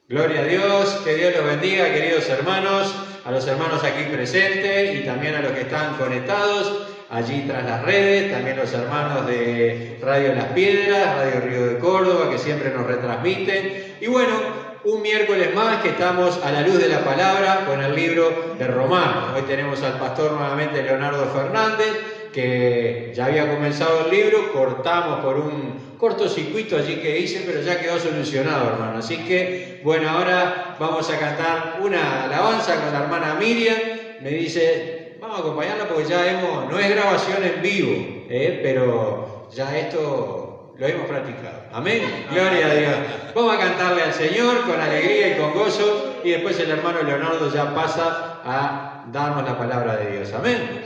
Gloria a Dios, que Dios los bendiga, queridos hermanos, a los hermanos aquí presentes y también a los que están conectados allí tras las redes, también los hermanos de Radio Las Piedras, Radio Río de Córdoba, que siempre nos retransmiten. Y bueno, un miércoles más que estamos a la luz de la palabra con el libro de Romanos. Hoy tenemos al pastor nuevamente Leonardo Fernández, que ya había comenzado el libro, cortamos por un cortocircuito allí que hice, pero ya quedó solucionado, hermano. Así que, bueno, ahora vamos a cantar una alabanza con la hermana Miriam. Me dice, vamos a acompañarla porque ya no es grabación en vivo, pero ya esto lo hemos practicado. Amén. Gloria a Dios. Vamos a cantarle al Señor con alegría y con gozo, y después el hermano Leonardo ya pasa a darnos la palabra de Dios. Amén.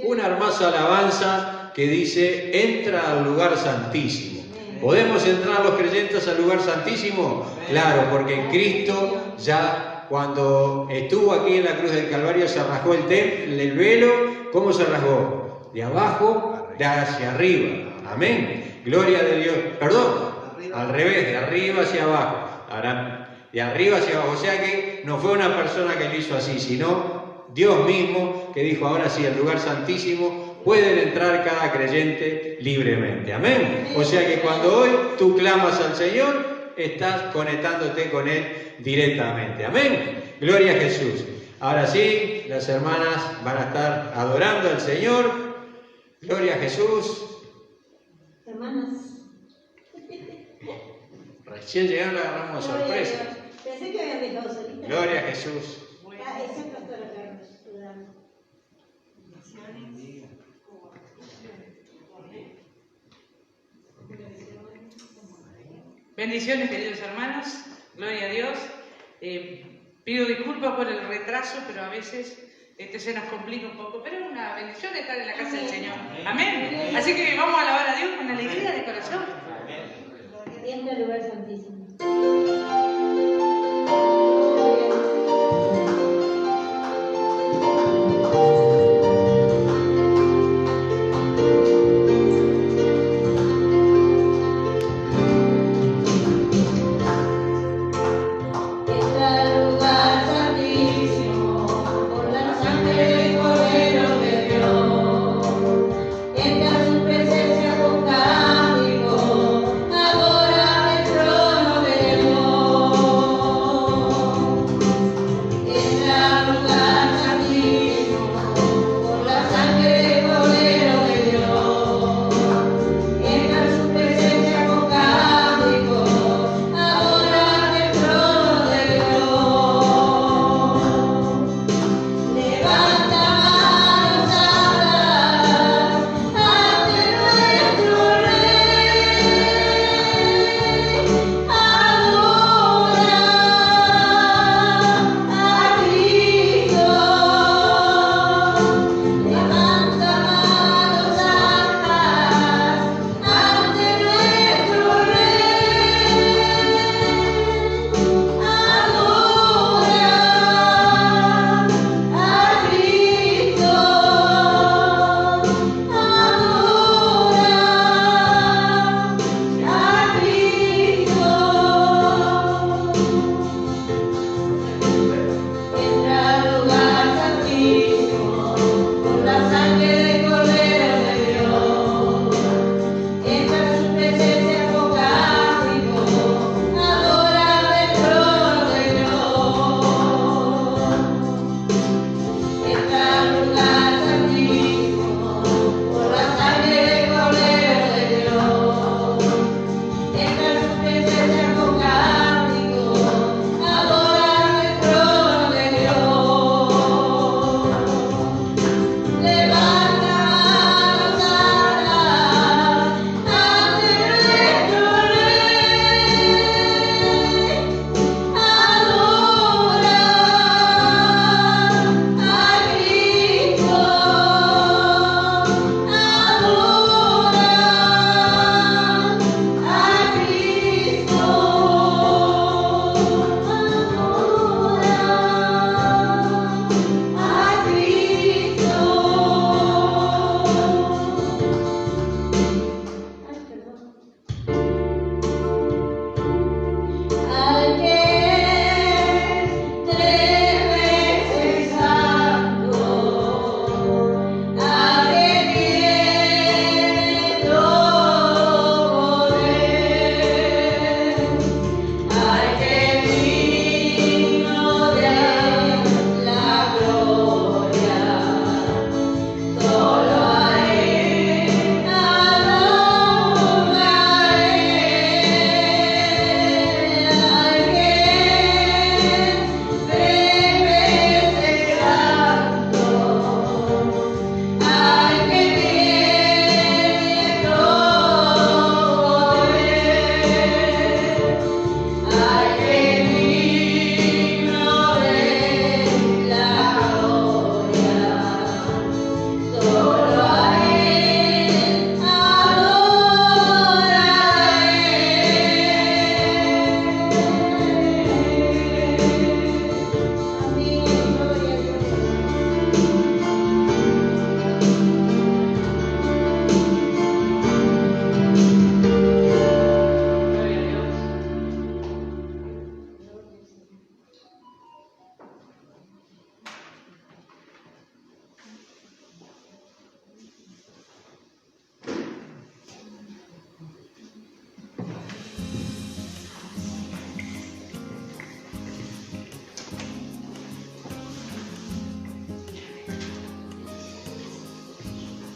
Una hermosa alabanza que dice, entra al lugar santísimo. ¿Podemos entrar los creyentes al lugar santísimo? Claro, porque Cristo ya cuando estuvo aquí en la cruz del Calvario se rasgó el velo. ¿Cómo se rasgó? De abajo hacia arriba. Amén. Gloria de Dios. Perdón, al revés, de arriba hacia abajo. Ahora, de arriba hacia abajo. O sea que no fue una persona que lo hizo así, sino Dios mismo, que dijo, ahora sí, el lugar santísimo, pueden entrar cada creyente libremente. Amén. O sea que cuando hoy tú clamas al Señor, estás conectándote con Él directamente. Amén. Gloria a Jesús. Ahora sí, las hermanas van a estar adorando al Señor. Gloria a Jesús. Hermanas. Recién llegaron, agarramos sorpresa. Pensé que habían dejado solita. Gloria a Jesús. Esa es pastora Carlos. Bendiciones, queridos hermanos, gloria a Dios. Pido disculpas por el retraso, pero a veces se nos complica un poco, pero es una bendición estar en la casa del Señor. Amén. Así que vamos a alabar a Dios con alegría de corazón. Entra al lugar santísimo. Presencia con cántico, adora el trono.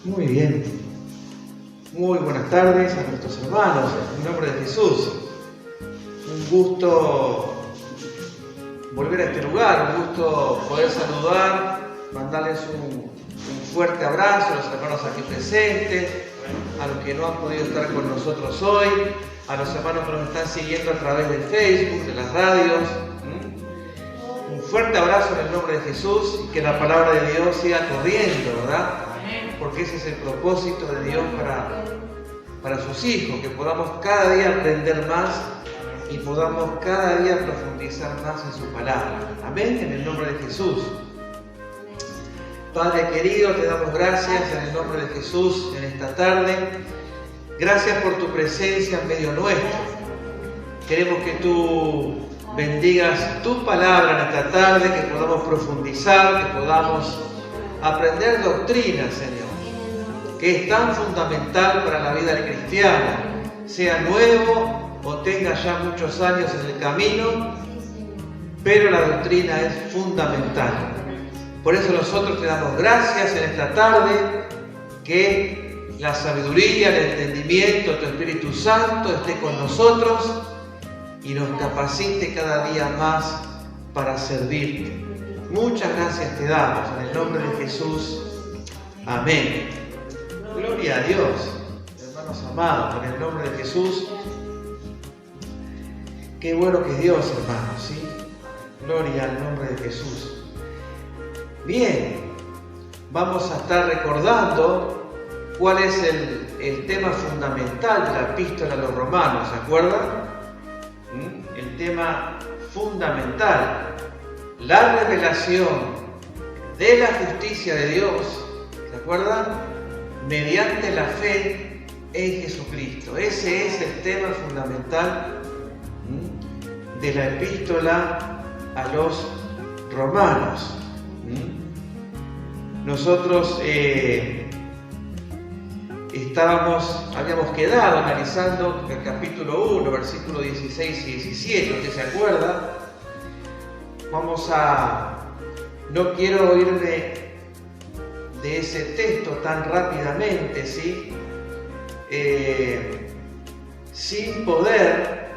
Muy bien. Muy buenas tardes a nuestros hermanos, en nombre de Jesús. Un gusto volver a este lugar, un gusto poder saludar, mandarles un fuerte abrazo a los hermanos aquí presentes, a los que no han podido estar con nosotros hoy, a los hermanos que nos están siguiendo a través de Facebook, de las radios. Un fuerte abrazo en el nombre de Jesús y que la palabra de Dios siga corriendo, ¿verdad? Porque ese es el propósito de Dios para sus hijos, que podamos cada día aprender más y podamos cada día profundizar más en su palabra. Amén, en el nombre de Jesús. Padre querido, te damos gracias en el nombre de Jesús en esta tarde. Gracias por tu presencia en medio nuestro. Queremos que tú bendigas tu palabra en esta tarde, que podamos profundizar, que podamos aprender doctrina, Señor, que es tan fundamental para la vida del cristiano, sea nuevo o tenga ya muchos años en el camino, pero la doctrina es fundamental. Por eso nosotros te damos gracias en esta tarde, que la sabiduría, el entendimiento, tu Espíritu Santo esté con nosotros y nos capacite cada día más para servirte. Muchas gracias te damos en el nombre de Jesús. Amén. Gloria a Dios, hermanos amados, en el nombre de Jesús. Qué bueno que es Dios, hermanos, ¿sí? Gloria al nombre de Jesús. Bien, vamos a estar recordando cuál es el tema fundamental de la epístola a los romanos, ¿se acuerdan? El tema fundamental, la revelación de la justicia de Dios, ¿se acuerdan? Mediante la fe en Jesucristo. Ese es el tema fundamental de la epístola a los romanos. Nosotros habíamos quedado analizando el capítulo 1, versículos 16 y 17, ¿usted se acuerda? No quiero irme de ese texto tan rápidamente, ¿sí? Sin poder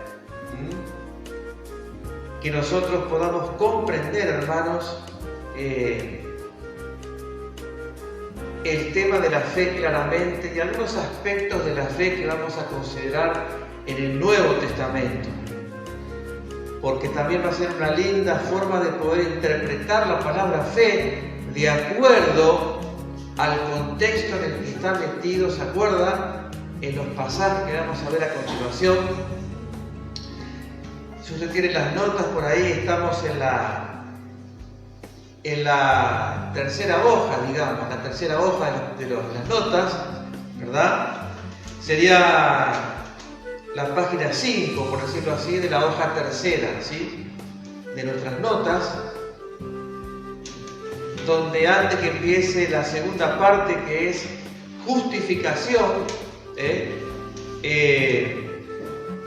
que nosotros podamos comprender, hermanos, el tema de la fe claramente y algunos aspectos de la fe que vamos a considerar en el Nuevo Testamento, porque también va a ser una linda forma de poder interpretar la palabra fe de acuerdo al contexto en el que está metido, ¿se acuerdan? En los pasajes que vamos a ver a continuación. Si usted tiene las notas por ahí, estamos en la tercera hoja, digamos, la tercera hoja de las notas, ¿verdad? Sería la página 5, por decirlo así, de la hoja tercera, ¿sí? De nuestras notas, donde antes que empiece la segunda parte, que es justificación,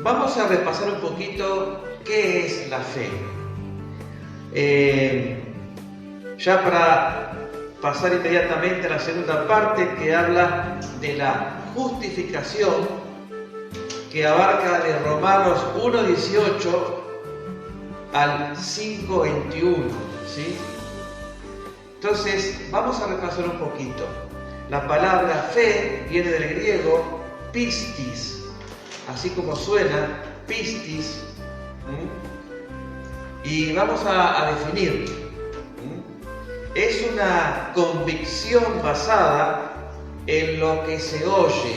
vamos a repasar un poquito qué es la fe. Ya para pasar inmediatamente a la segunda parte, que habla de la justificación, que abarca de Romanos 1:18 al 5:21, ¿sí? Entonces, vamos a repasar un poquito. La palabra fe viene del griego pistis, así como suena, pistis, y vamos a definir. Es una convicción basada en lo que se oye.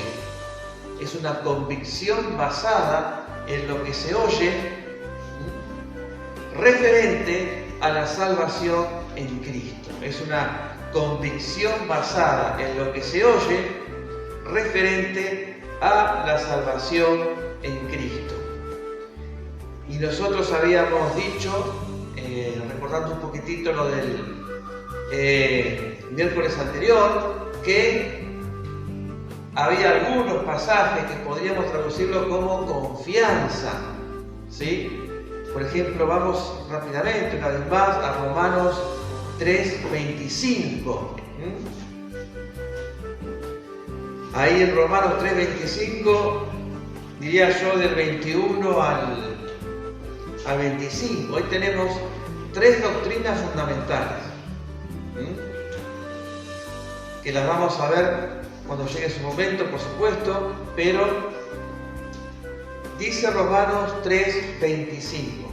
Es una convicción basada en lo que se oye, referente a la salvación en Cristo. Es una convicción basada en lo que se oye, referente a la salvación en Cristo. Y nosotros habíamos dicho, recordando un poquitito lo del miércoles anterior, que había algunos pasajes que podríamos traducirlo como confianza, ¿sí? Por ejemplo, vamos rápidamente una vez más a Romanos 3:25. Ahí en Romanos 3:25, diría yo del 21 al 25. Hoy tenemos 3 doctrinas fundamentales, que las vamos a ver cuando llegue su momento, por supuesto, pero dice Romanos 3:25,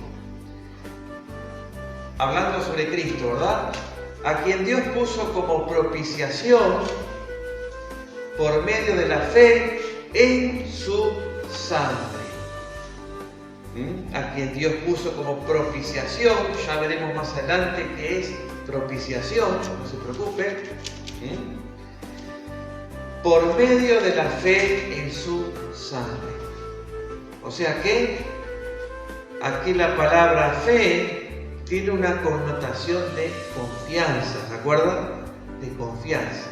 hablando sobre Cristo, ¿verdad? A quien Dios puso como propiciación por medio de la fe en su sangre. A quien Dios puso como propiciación, ya veremos más adelante qué es propiciación, no se preocupe, por medio de la fe en su sangre. O sea que aquí la palabra fe tiene una connotación de confianza, ¿se acuerdan? De confianza.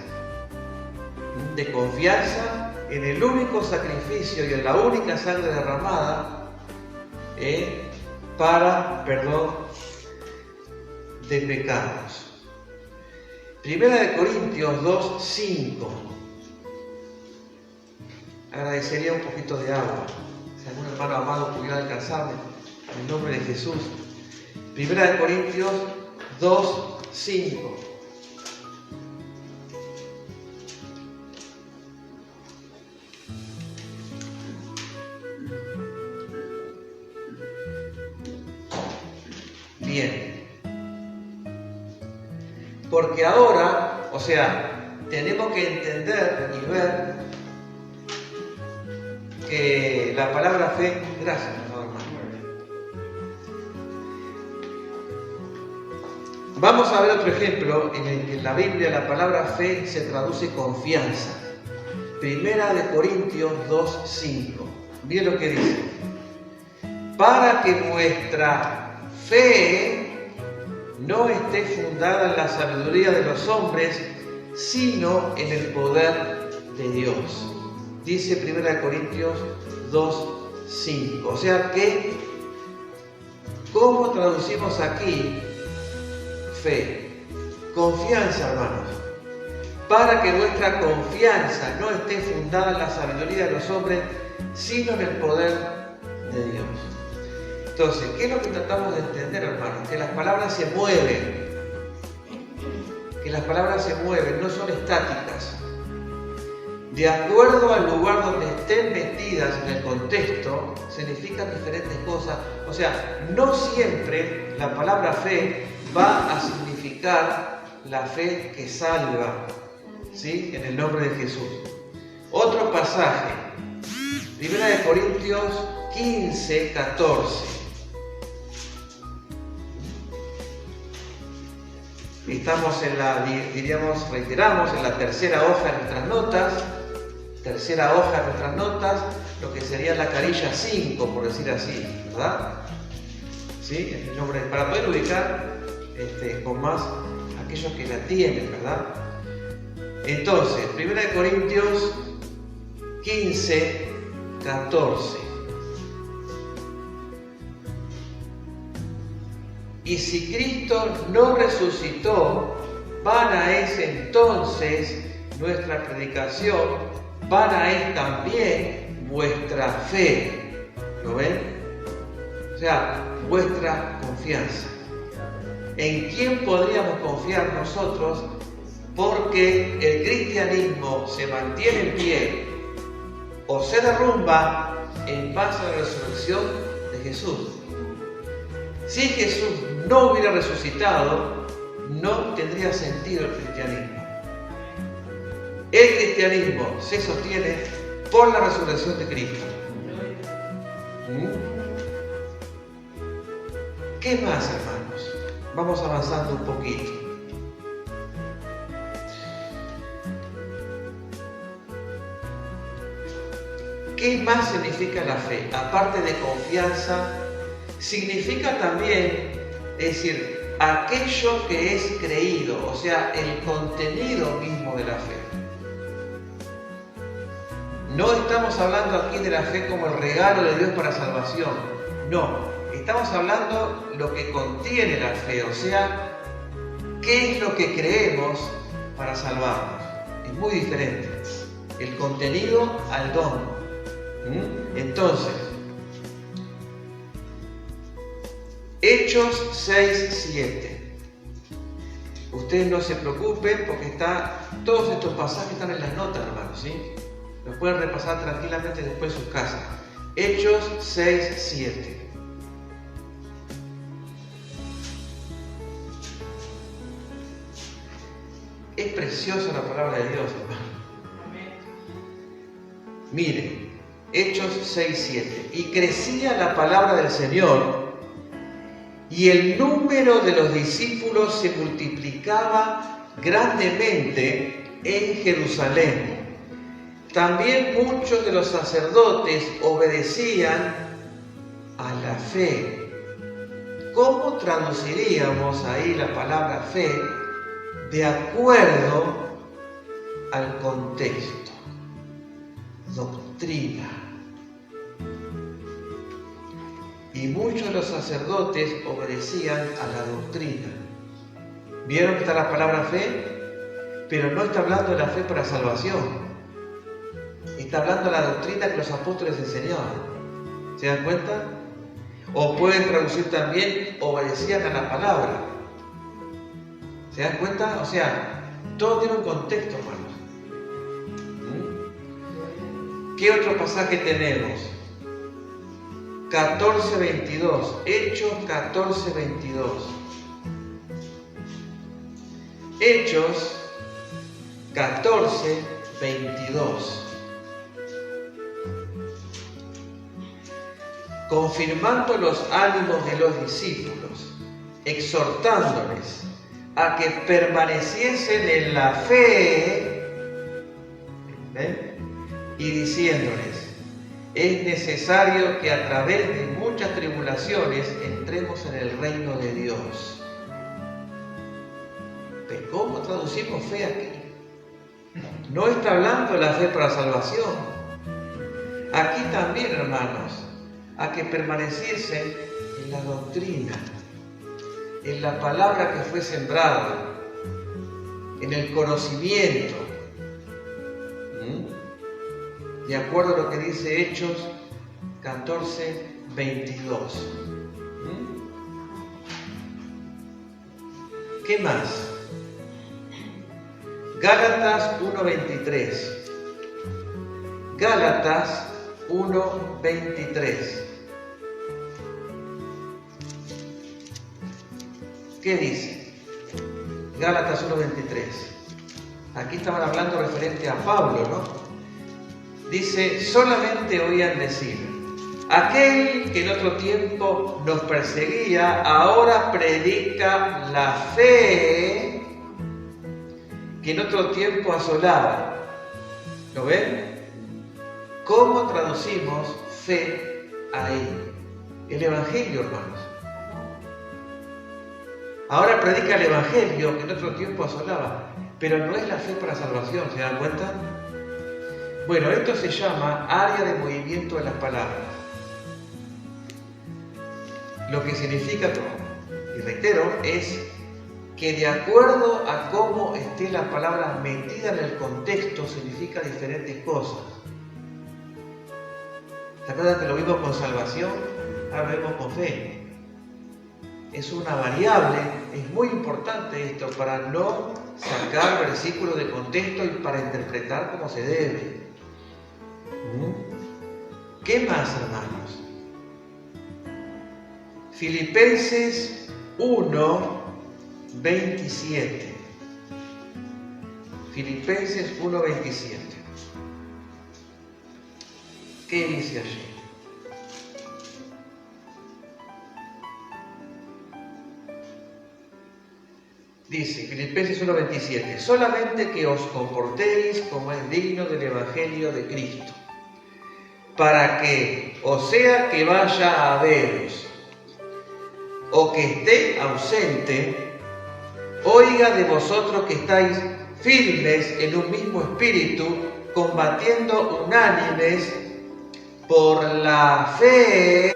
De confianza en el único sacrificio y en la única sangre derramada para perdón de pecados. Primera de Corintios 2:5. Agradecería un poquito de agua. Si algún hermano amado pudiera alcanzarme, en el nombre de Jesús. Primera de Corintios 2:5. Bien. Porque ahora, o sea, tenemos que entender y ver que la palabra fe, gracias, hermano. Vamos a ver otro ejemplo en el que en la Biblia la palabra fe se traduce confianza. Primera de Corintios 2:5. Miren lo que dice. Para que vuestra fe no esté fundada en la sabiduría de los hombres, sino en el poder de Dios. Dice 1 Corintios 2:5. O sea que, ¿cómo traducimos aquí fe? Confianza, hermanos. Para que vuestra confianza no esté fundada en la sabiduría de los hombres, sino en el poder de Dios. Entonces, ¿qué es lo que tratamos de entender, hermanos? Que las palabras se mueven. Que las palabras se mueven, no son estáticas. De acuerdo al lugar donde estén metidas en el contexto, significan diferentes cosas. O sea, no siempre la palabra fe va a significar la fe que salva, ¿sí? En el nombre de Jesús. Otro pasaje, 1 Corintios 15:14. Estamos en la, diríamos, reiteramos, en la tercera hoja de nuestras notas. Tercera hoja de nuestras notas, lo que sería la carilla 5, por decir así, ¿verdad? ¿Sí? En el nombre, para poder ubicar con más aquellos que la tienen, ¿verdad? Entonces, 1 Corintios 15:14. Y si Cristo no resucitó, vana es entonces nuestra predicación, vana es también vuestra fe. ¿Lo ven? O sea, vuestra confianza. ¿En quién podríamos confiar nosotros? Porque el cristianismo se mantiene en pie o se derrumba en base a la resurrección de Jesús. Si Jesús no hubiera resucitado, no tendría sentido el cristianismo. El cristianismo se sostiene por la resurrección de Cristo. ¿Qué más, hermanos? Vamos avanzando un poquito. ¿Qué más significa la fe? Aparte de confianza, significa también, es decir, aquello que es creído, o sea, el contenido mismo de la fe. No estamos hablando aquí de la fe como el regalo de Dios para salvación. No, estamos hablando lo que contiene la fe, o sea, qué es lo que creemos para salvarnos. Es muy diferente. el contenido al don. Entonces, Hechos 6:7. Ustedes no se preocupen porque todos estos pasajes están en las notas, hermanos, ¿sí? Los pueden repasar tranquilamente después en sus casas. Hechos 6:7. Es preciosa la palabra de Dios, hermano. Miren, Hechos 6:7. Y crecía la palabra del Señor, y el número de los discípulos se multiplicaba grandemente en Jerusalén. También muchos de los sacerdotes obedecían a la fe. ¿Cómo traduciríamos ahí la palabra fe? De acuerdo al contexto. Doctrina. Y muchos de los sacerdotes obedecían a la doctrina. ¿Vieron que está la palabra fe? Pero no está hablando de la fe para salvación. Está hablando de la doctrina que los apóstoles enseñaban. ¿Se dan cuenta? O pueden traducir también, obedecían a la palabra. ¿Se dan cuenta? O sea, todo tiene un contexto, hermanos. ¿Qué otro pasaje tenemos? 14:22. Hechos 14:22. Hechos 14:22. Confirmando los ánimos de los discípulos, exhortándoles a que permaneciesen en la fe, y diciéndoles: es necesario que a través de muchas tribulaciones entremos en el reino de Dios. ¿Pero cómo traducimos fe aquí? No está hablando de la fe para salvación. Aquí también, hermanos, a que permaneciesen en la doctrina, en la palabra que fue sembrada, en el conocimiento. De acuerdo a lo que dice Hechos 14:22. ¿Qué más? Gálatas 1:23. Gálatas 1:23. ¿Qué dice? Gálatas 1:23. Aquí estaban hablando referente a Pablo, ¿no? Dice: solamente oían decir: aquel que en otro tiempo nos perseguía, ahora predica la fe que en otro tiempo asolaba. ¿Lo ven? ¿Cómo traducimos fe ahí? El Evangelio, hermanos. Ahora predica el Evangelio que en otro tiempo asolaba, pero no es la fe para salvación, ¿se dan cuenta? Bueno, esto se llama área de movimiento de las palabras. Lo que significa, y reitero, es que de acuerdo a cómo esté la palabra metida en el contexto, significa diferentes cosas. ¿Se acuerdan que lo vimos con salvación? Ahora lo vemos con fe. Es una variable, es muy importante esto para no sacar versículos de contexto y para interpretar como se debe. ¿Qué más, hermanos? Filipenses 1:27. Filipenses 1:27. ¿Qué dice allí? Dice Filipenses 1:27: solamente que os comportéis como es digno del Evangelio de Cristo, para que, o sea que vaya a veros, o que esté ausente, oiga de vosotros que estáis firmes en un mismo espíritu, combatiendo unánimes por la fe.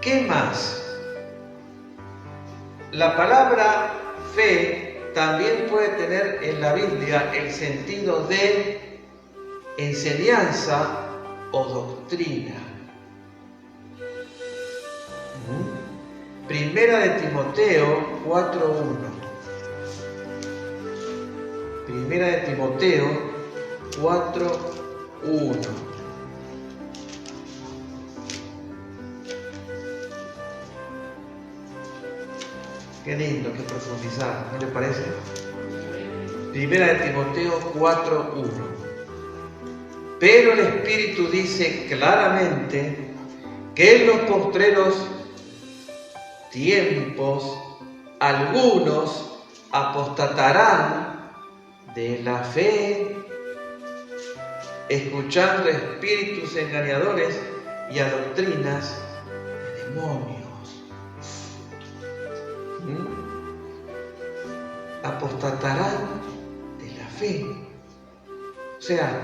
¿Qué más? la palabra fe también puede tener en la Biblia el sentido de enseñanza o doctrina. Primera de Timoteo 4:1. Primera de Timoteo 4:1. Qué lindo, qué profundizar, ¿no le parece? Primera de Timoteo 4:1. Pero el Espíritu dice claramente que en los postreros tiempos algunos apostatarán de la fe, escuchando espíritus engañadores y a doctrinas de demonios. Apostatarán de la fe. O sea,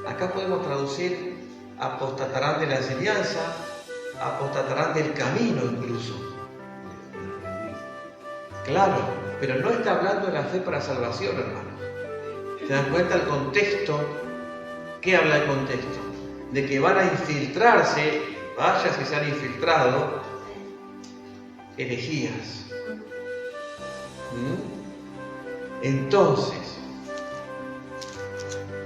acá podemos traducir apostatarán de la enseñanza, apostatarán del camino incluso. Claro, pero no está hablando de la fe para salvación, hermanos. ¿Se dan cuenta el contexto? ¿Qué habla el contexto? De que van a infiltrarse, vaya si se han infiltrado, herejías. Entonces,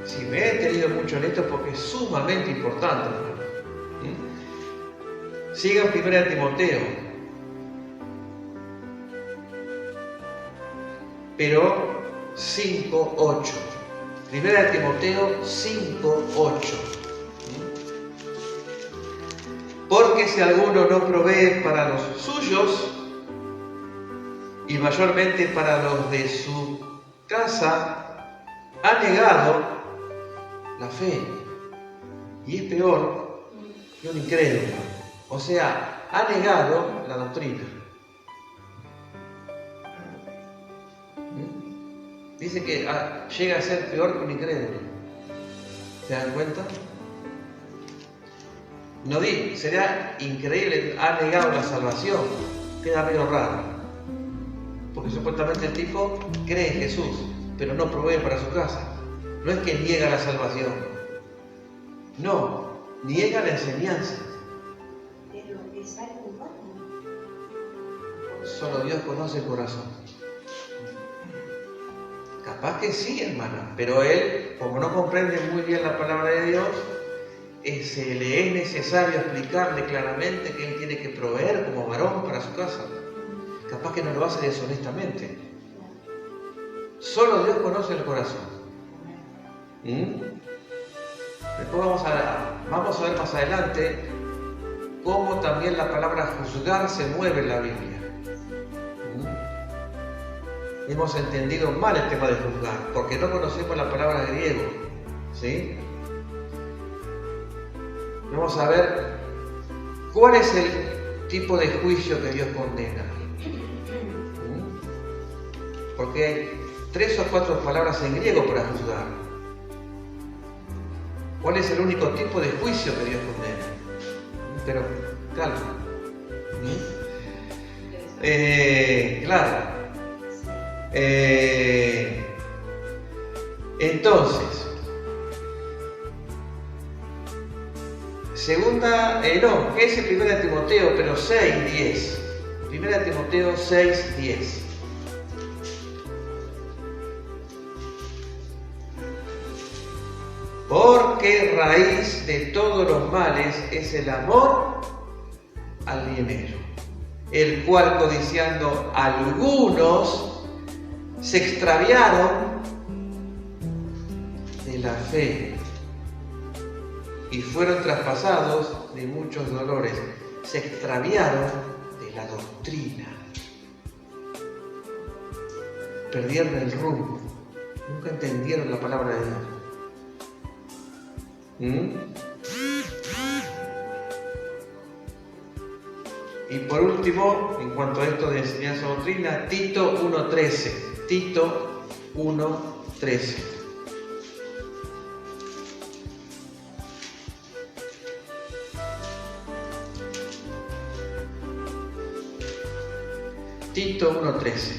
si me he detenido mucho en esto porque es sumamente importante, hermano. Sigan 1 Timoteo. Pero 5:8. 1 Timoteo 5:8. Porque si alguno no provee para los suyos, y mayormente para los de su casa, ha negado la fe. Y es peor que un incrédulo. O sea, ha negado la doctrina. Dice que llega a ser peor que un incrédulo. ¿Se dan cuenta? No di, sería increíble, ha negado la salvación. Queda medio raro. Porque supuestamente el tipo cree en Jesús, pero no provee para su casa. No es que niega la salvación. No, niega la enseñanza. Pero es algo bueno. Solo Dios conoce el corazón. Capaz que sí, hermana, pero él, como no comprende muy bien la palabra de Dios, se le es necesario explicarle claramente que él tiene que proveer como varón para su casa. Capaz que no lo hace deshonestamente. Solo Dios conoce el corazón. Después vamos a ver más adelante cómo también la palabra juzgar se mueve en la Biblia. Hemos entendido mal el tema de juzgar, porque no conocemos la palabra griego. ¿Sí? Vamos a ver cuál es el tipo de juicio que Dios condena. Porque hay 3 o 4 palabras en griego para juzgar. ¿Cuál es el único tipo de juicio que Dios condena? Pero, calma. Claro. Entonces, ¿qué es el 1 Timoteo? Pero 6:10. 1 Timoteo 6:10. Porque raíz de todos los males es el amor al dinero, el cual codiciando algunos se extraviaron de la fe y fueron traspasados de muchos dolores. Se extraviaron de la doctrina. Perdieron el rumbo. Nunca entendieron la palabra de Dios. Y por último, en cuanto a esto de enseñanza doctrina, Tito 1:13. Tito 1:13. Tito Tito 1:13.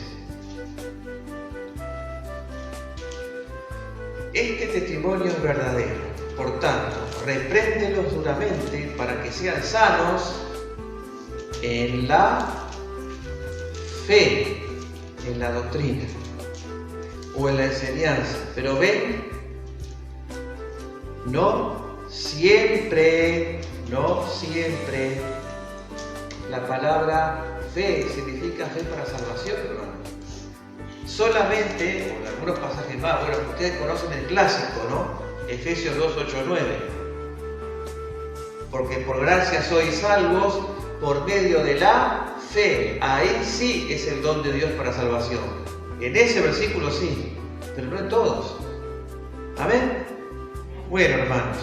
Este testimonio es verdadero. Por tanto, repréndelos duramente para que sean sanos en la fe, en la doctrina o en la enseñanza. Pero ven, no siempre. La palabra fe significa fe para salvación, hermano. Solamente, o en algunos pasajes más, bueno, ustedes conocen el clásico, ¿no? Efesios 2:8-9. Porque por gracia sois salvos por medio de la fe. Ahí sí es el don de Dios para salvación. En ese versículo sí, pero no en todos. ¿Amén? Bueno, hermanos.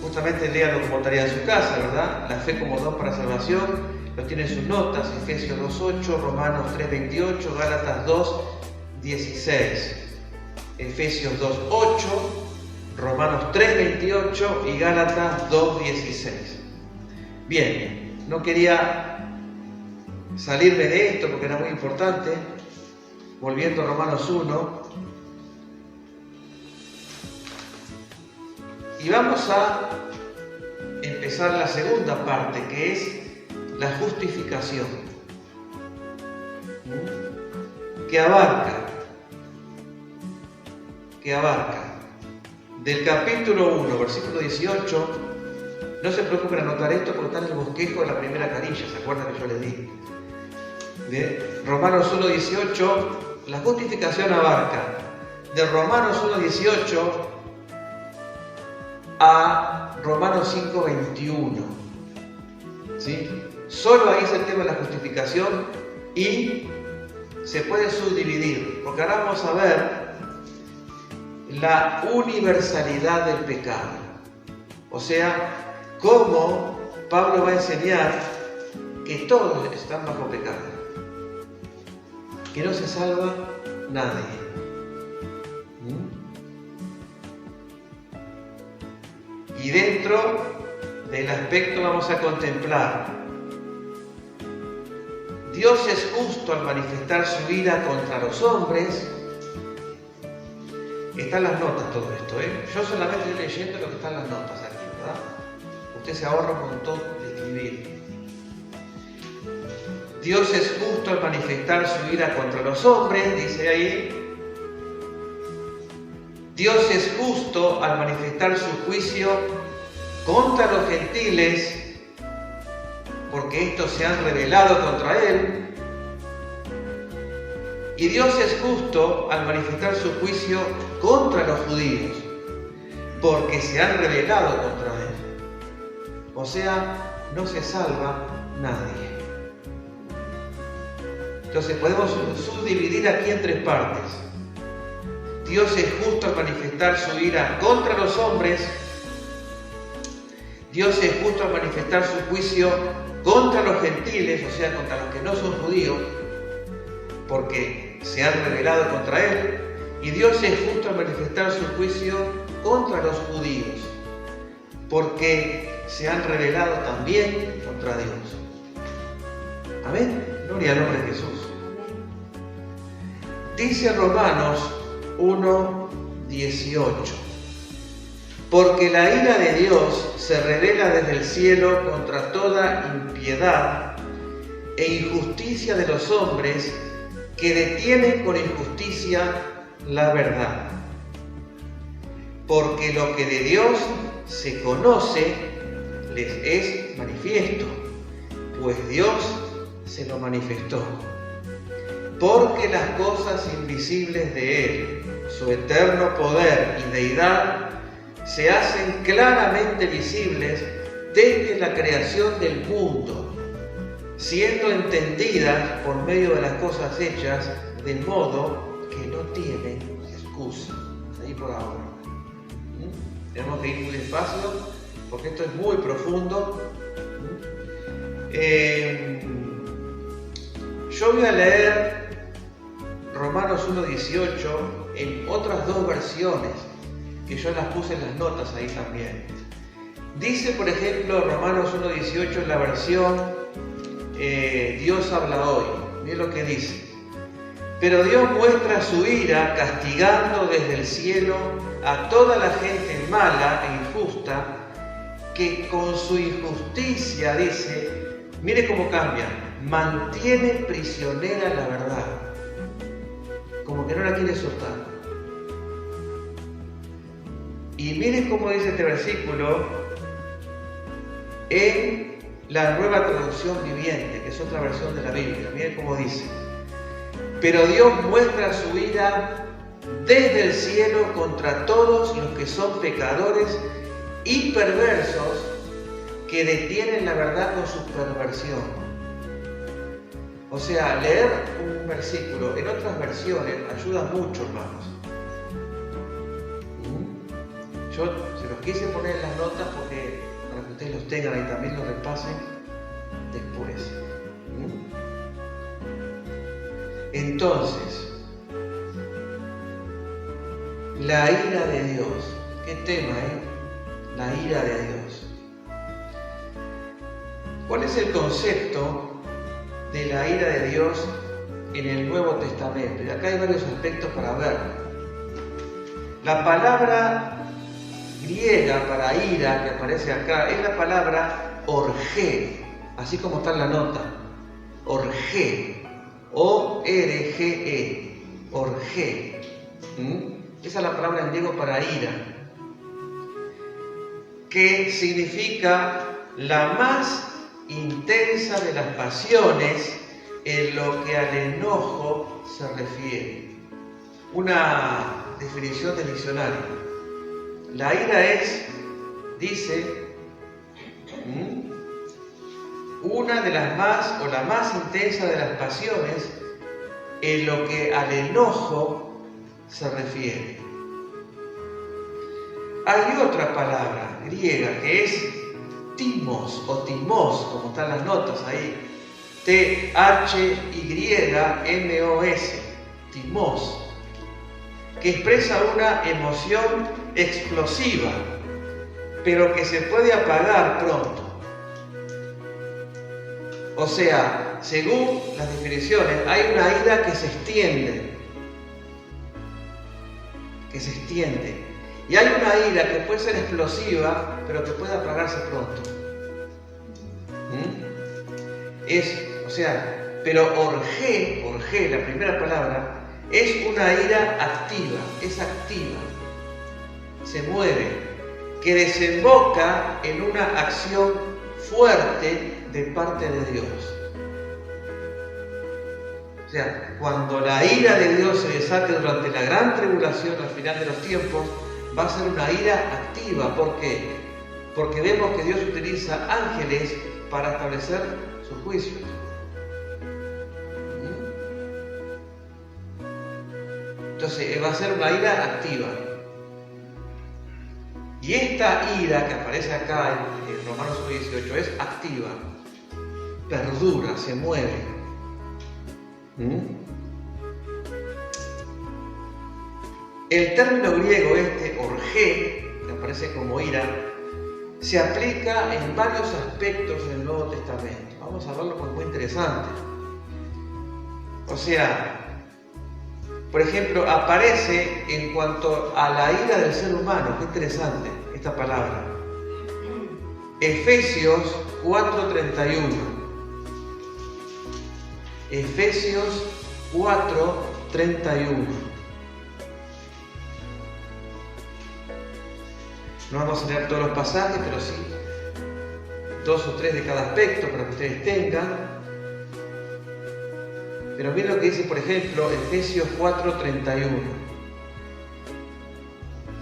Justamente léalo como tarea en su casa, ¿verdad? La fe como don para salvación. Lo tiene en sus notas, Efesios 2:8, Romanos 3:28, Gálatas 2:16. Efesios 2:8, Romanos 3:28 y Gálatas 2:16. Bien, no quería salirme de esto porque era muy importante. Volviendo a Romanos 1. Y vamos a empezar la segunda parte, que es la justificación, que abarca del capítulo 1, versículo 18. No se preocupen anotar esto porque está en el bosquejo de la primera carilla, ¿se acuerdan que yo les di? De Romanos 1:18, la justificación abarca de Romanos 1:18 a Romanos 5:21. ¿Sí? Solo ahí es el tema de la justificación y se puede subdividir, porque ahora vamos a ver la universalidad del pecado. O sea, cómo Pablo va a enseñar que todos están bajo pecado, que no se salva nadie. Y dentro del aspecto vamos a contemplar: Dios es justo al manifestar su ira contra los hombres. Están las notas todo esto, ¿eh? Yo solamente estoy leyendo lo que están las notas aquí, ¿verdad? Usted se ahorra un montón de escribir. Dios es justo al manifestar su ira contra los hombres, dice ahí. Dios es justo al manifestar su juicio contra los gentiles, porque estos se han rebelado contra Él. Y Dios es justo al manifestar su juicio contra los judíos, porque se han rebelado contra Él. O sea, no se salva nadie. Entonces podemos subdividir aquí en tres partes. Dios es justo al manifestar su ira contra los hombres. Dios es justo al manifestar su juicio contra los gentiles, o sea, contra los que no son judíos, porque se han rebelado contra Él. Y Dios es justo al manifestar su juicio contra los judíos, porque se han rebelado también contra Dios. Amén. Gloria al nombre de Jesús. Dice Romanos 1:18: porque la ira de Dios se revela desde el cielo contra toda impiedad e injusticia de los hombres que detienen con injusticia la verdad. Porque lo que de Dios se conoce les es manifiesto, pues Dios se lo manifestó. Porque las cosas invisibles de Él, su eterno poder y deidad, se hacen claramente visibles desde la creación del mundo, siendo entendidas por medio de las cosas hechas, de modo que no tienen excusa. Ahí por ahora. Tenemos que ir muy despacio, porque esto es muy profundo. Yo voy a leer Romanos 1:18 en otras dos versiones, que yo las puse en las notas ahí también. Dice, por ejemplo, Romanos 1:18 en la versión Dios habla hoy. Miren lo que dice. Pero Dios muestra su ira castigando desde el cielo a toda la gente mala e injusta que con su injusticia, dice, mire cómo cambia, mantiene prisionera la verdad, como que no la quiere soltar. Y mire cómo dice este versículo en la Nueva Traducción Viviente, que es otra versión de la Biblia. Miren cómo dice. Pero Dios muestra su ira desde el cielo contra todos los que son pecadores y perversos que detienen la verdad con su perversión. O sea, leer un versículo en otras versiones ayuda mucho, hermanos. Yo se los quise poner en las notas porque para que ustedes los tengan y también los repasen después. Entonces, la ira de Dios. ¿Qué tema, La ira de Dios. ¿Cuál es el concepto de la ira de Dios en el Nuevo Testamento? Y acá hay varios aspectos para ver. La palabra griega para ira que aparece acá es la palabra orgé, así como está en la nota. Orgé. O-R-G-E. Orgé. Esa es la palabra en griego para ira, que significa la más intensa de las pasiones en lo que al enojo se refiere. Una definición del diccionario. La ira es, dice, una de las más o la más intensa de las pasiones en lo que al enojo se refiere. Hay otra palabra griega que es timos o timos, como están las notas ahí, T-H-Y-M-O-S, timos, que expresa una emoción explosiva, pero que se puede apagar pronto. O sea, según las definiciones, hay una ira que se extiende. Y hay una ira que puede ser explosiva, pero que puede apagarse pronto. Pero orgé, la primera palabra, es una ira activa, es activa, se mueve, que desemboca en una acción fuerte de parte de Dios. O sea, cuando la ira de Dios se desate durante la gran tribulación al final de los tiempos, va a ser una ira activa. ¿Por qué? Porque vemos que Dios utiliza ángeles para establecer sus juicios. Entonces, va a ser una ira activa. Y esta ira que aparece acá en Romanos 1:18 es activa, perdura, se mueve. El término griego orgé, que aparece como ira, se aplica en varios aspectos del Nuevo Testamento. Vamos a verlo porque es muy interesante. O sea, por ejemplo, aparece en cuanto a la ira del ser humano. Qué interesante esta palabra. Efesios 4:31. Efesios 4:31. No vamos a leer todos los pasajes, pero sí 2 o 3 de cada aspecto para que ustedes tengan. Pero miren lo que dice, por ejemplo, Efesios 4:31,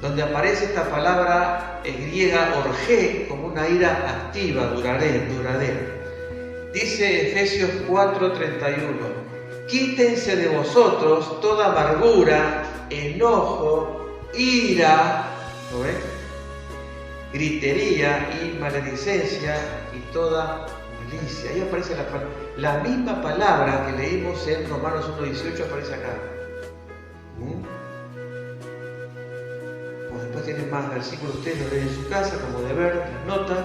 donde aparece esta palabra griega orgé como una ira activa, duradera. Dice Efesios 4:31, quítense de vosotros toda amargura, enojo, ira, ¿lo ven? Gritería y maledicencia y toda malicia. Ahí aparece la misma palabra que leímos en Romanos 1:18, aparece acá. Pues después tienen más versículos, ustedes lo leen en su casa, como de ver, las notas.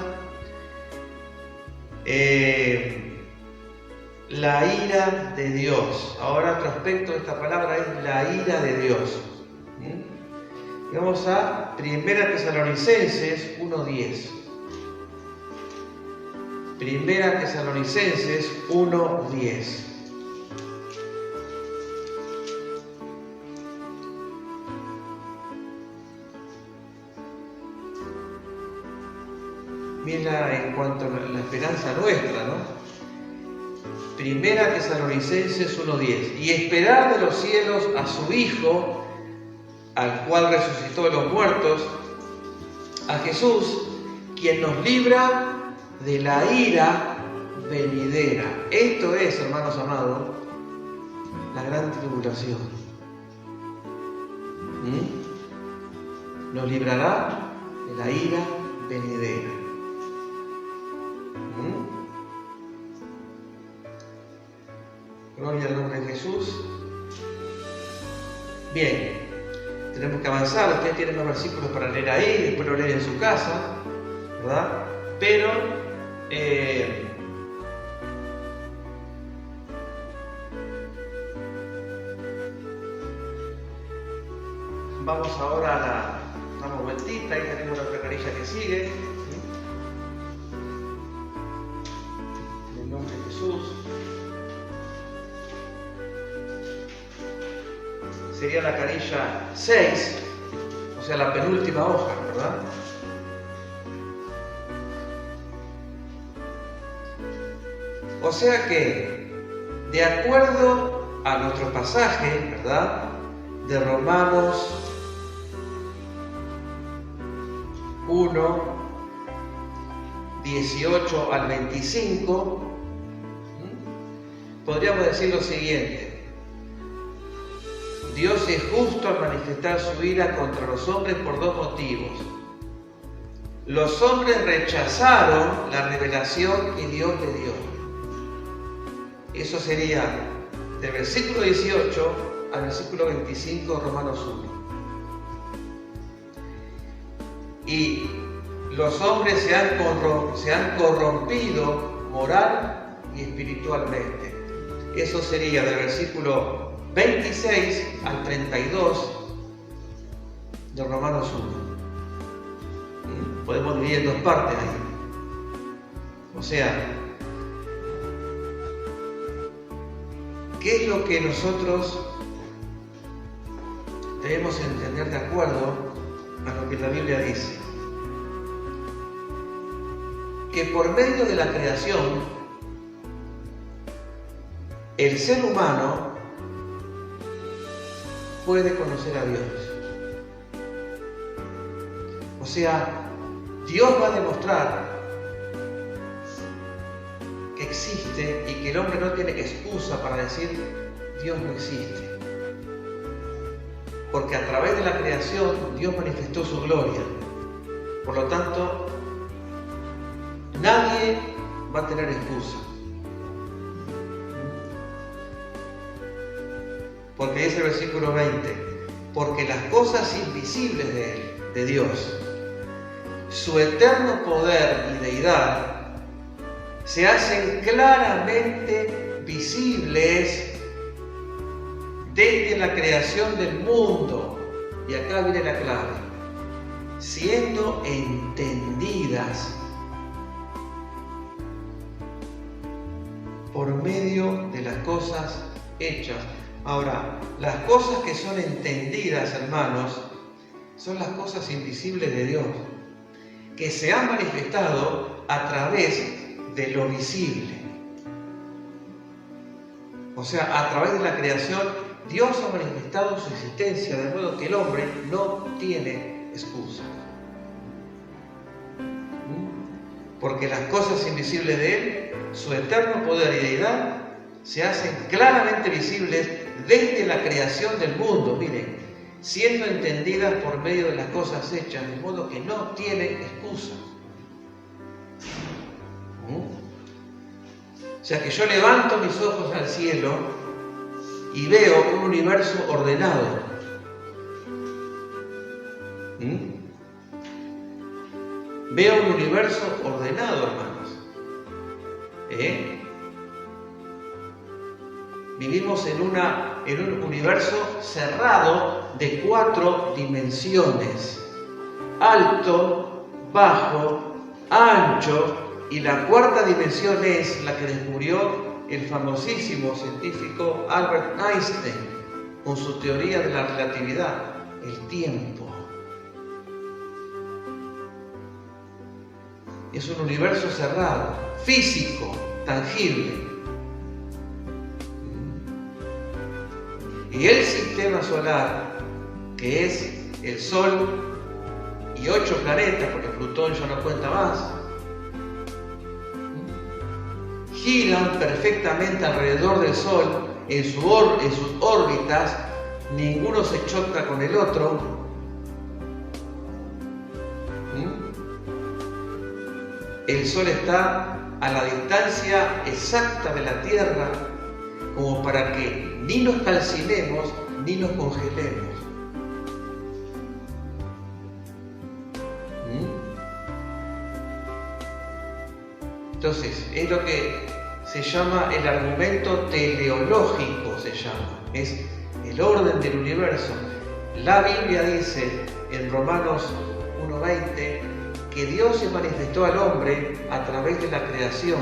la ira de Dios. Ahora otro aspecto de esta palabra es la ira de Dios. Y vamos a 1 Tesalonicenses 1:10. 1 Tesalonicenses 1:10. Mira en cuanto a la esperanza nuestra, ¿no? 1 Tesalonicenses 1:10. Y esperar de los cielos a su Hijo, al cual resucitó de los muertos, a Jesús, quien nos libra de la ira venidera. Esto es, hermanos amados, la gran tribulación. Nos librará de la ira venidera. Gloria al nombre de Jesús. Bien, tenemos que avanzar. Ustedes tienen los versículos para leer ahí, después lo leen en su casa, ¿verdad? Pero vamos ahora a damos vueltita, ahí tenemos la otra carilla que sigue. En el nombre de Jesús. Sería la carilla 6, o sea, la penúltima hoja, ¿verdad? O sea que, de acuerdo a nuestro pasaje, ¿verdad?, de Romanos 1, 18 al 25, podríamos decir lo siguiente: Dios es justo al manifestar su ira contra los hombres por dos motivos. Los hombres rechazaron la revelación que Dios le dio. Eso sería del versículo 18 al versículo 25 de Romanos 1. Y los hombres se han corrompido moral y espiritualmente. Eso sería del versículo 26 al 32 de Romanos 1. Podemos dividir en dos partes ahí. O sea, ¿qué es lo que nosotros debemos entender de acuerdo a lo que la Biblia dice? Que por medio de la creación, el ser humano puede conocer a Dios. O sea, Dios va a demostrar que existe y que el hombre no tiene excusa para decir Dios no existe. Porque a través de la creación Dios manifestó su gloria. Por lo tanto, nadie va a tener excusa. Porque dice el versículo 20, porque las cosas invisibles de Él, de Dios, su eterno poder y deidad, se hacen claramente visibles desde la creación del mundo. Y acá viene la clave: siendo entendidas por medio de las cosas hechas. Ahora, las cosas que son entendidas, hermanos, son las cosas invisibles de Dios, que se han manifestado a través de lo visible. O sea, a través de la creación, Dios ha manifestado su existencia, de modo que el hombre no tiene excusa. Porque las cosas invisibles de Él, su eterno poder y deidad, se hacen claramente visibles desde la creación del mundo, miren, siendo entendidas por medio de las cosas hechas, de modo que no tienen excusa. O sea que yo levanto mis ojos al cielo y veo un universo ordenado. Veo un universo ordenado, hermanos. vivimos en un universo cerrado de 4 dimensiones: alto, bajo, ancho, y la 4ª dimensión es la que descubrió el famosísimo científico Albert Einstein con su teoría de la relatividad, el tiempo. Es un universo cerrado, físico, tangible. Y el sistema solar, que es el Sol y 8 planetas, porque Plutón ya no cuenta más, giran perfectamente alrededor del Sol en sus órbitas, ninguno se choca con el otro. El Sol está a la distancia exacta de la Tierra como para que ni nos calcinemos ni nos congelemos. Entonces, es lo que se llama el argumento teleológico, se llama. Es el orden del universo. La Biblia dice en Romanos 1:20 que Dios se manifestó al hombre a través de la creación.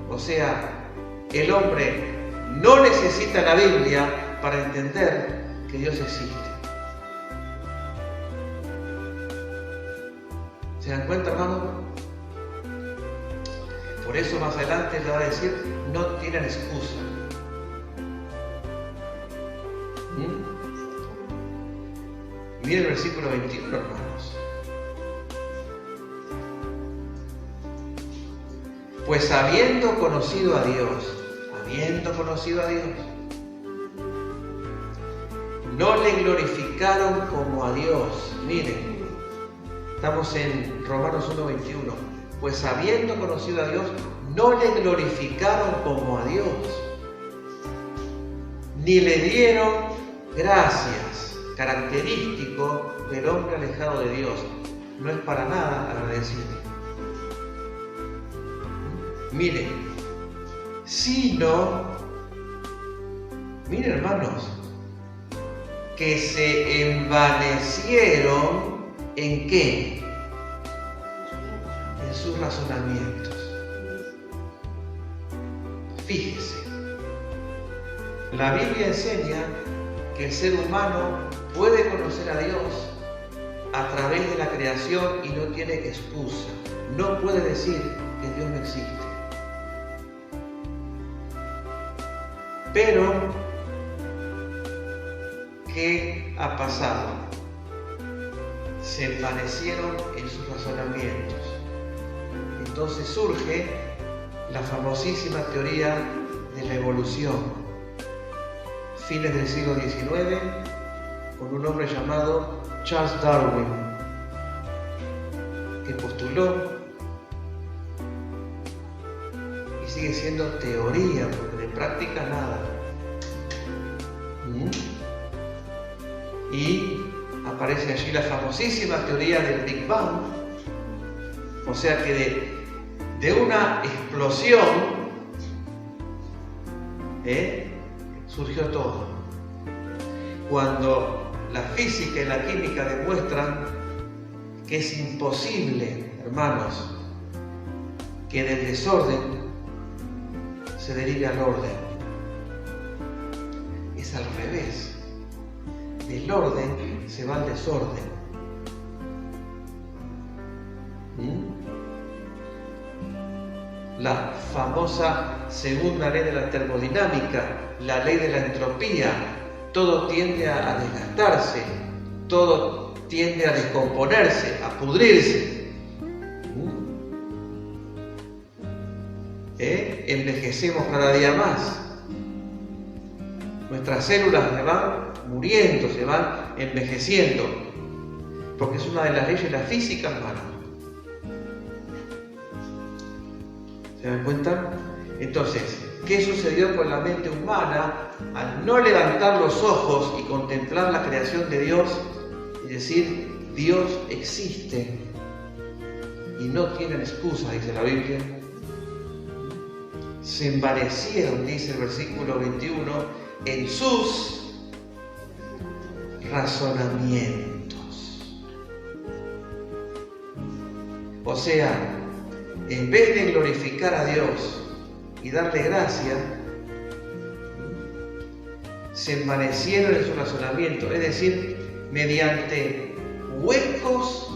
O sea, el hombre no necesita la Biblia para entender que Dios existe. ¿Se dan cuenta, hermano? Por eso más adelante le va a decir, no tienen excusa. Miren el versículo 21, hermanos. Pues habiendo conocido a Dios, no le glorificaron como a Dios. Miren, estamos en Romanos 1:21. Pues habiendo conocido a Dios, no le glorificaron como a Dios, ni le dieron gracias, característico del hombre alejado de Dios. No es para nada agradecido. Miren, miren, hermanos, que se envanecieron ¿en qué? En sus razonamientos. Fíjese, la Biblia enseña que el ser humano puede conocer a Dios a través de la creación y no tiene excusa. No puede decir que Dios no existe. Pero, ¿qué ha pasado? Se envanecieron en sus razonamientos. Entonces surge la famosísima teoría de la evolución, fines del siglo XIX, con un hombre llamado Charles Darwin, que postuló, y sigue siendo teoría, porque de práctica nada. Y aparece allí la famosísima teoría del Big Bang, o sea que de una explosión surgió todo. Cuando la física y la química demuestran que es imposible, hermanos, que del desorden se derive al orden. Es al revés. Del orden se va al desorden. La famosa segunda ley de la termodinámica, la ley de la entropía, todo tiende a desgastarse, todo tiende a descomponerse, a pudrirse. Envejecemos cada día más. Nuestras células se van muriendo, se van envejeciendo, porque es una de las leyes de la física, hermano. ¿Se dan cuenta? Entonces, ¿qué sucedió con la mente humana al no levantar los ojos y contemplar la creación de Dios y decir, Dios existe y no tienen excusa, dice la Biblia? se envanecieron, dice el versículo 21, en sus razonamientos. O sea, en vez de glorificar a Dios y darle gracia, se envanecieron en su razonamiento, es decir, mediante huecos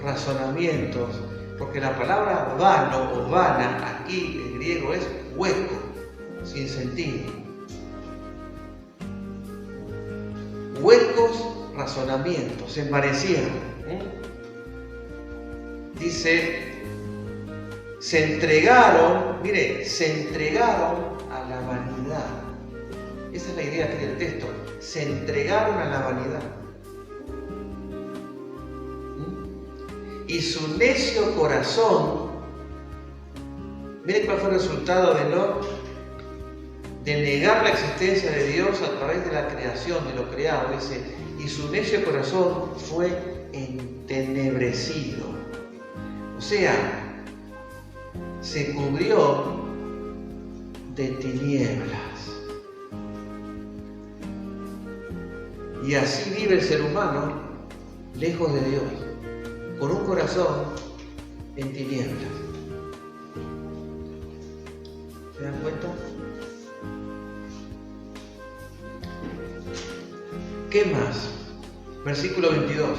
razonamientos, porque la palabra vano o vana aquí en griego es hueco, sin sentido. Huecos razonamientos, se envanecieron. Dice, se entregaron, mire, se entregaron a la vanidad. Esa es la idea aquí del texto. Se entregaron a la vanidad. Y su necio corazón, miren cuál fue el resultado de negar la existencia de Dios a través de la creación, de lo creado. Dice, y su necio corazón fue entenebrecido. O sea, se cubrió de tinieblas. Y así vive el ser humano, lejos de Dios, con un corazón en tinieblas. ¿Se dan cuenta? ¿Qué más? Versículo 22.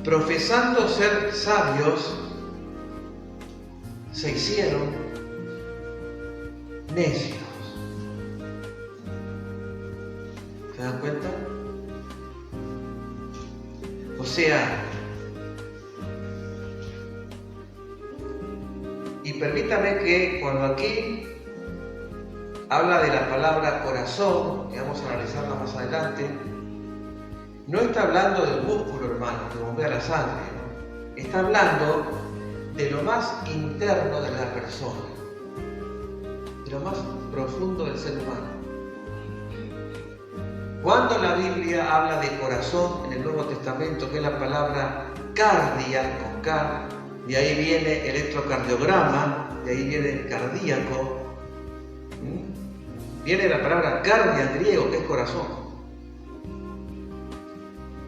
Profesando ser sabios, se hicieron necios. ¿Se dan cuenta? O sea, y permítame que cuando aquí habla de la palabra corazón, que vamos a analizarla más adelante, no está hablando del músculo, hermano, que bombea la sangre, ¿no? Está hablando de lo más interno de la persona, de lo más profundo del ser humano. Cuando la Biblia habla de corazón en el Nuevo Testamento, que es la palabra cardia, con K, de ahí viene electrocardiograma, de ahí viene cardíaco, viene la palabra cardia en griego, que es corazón.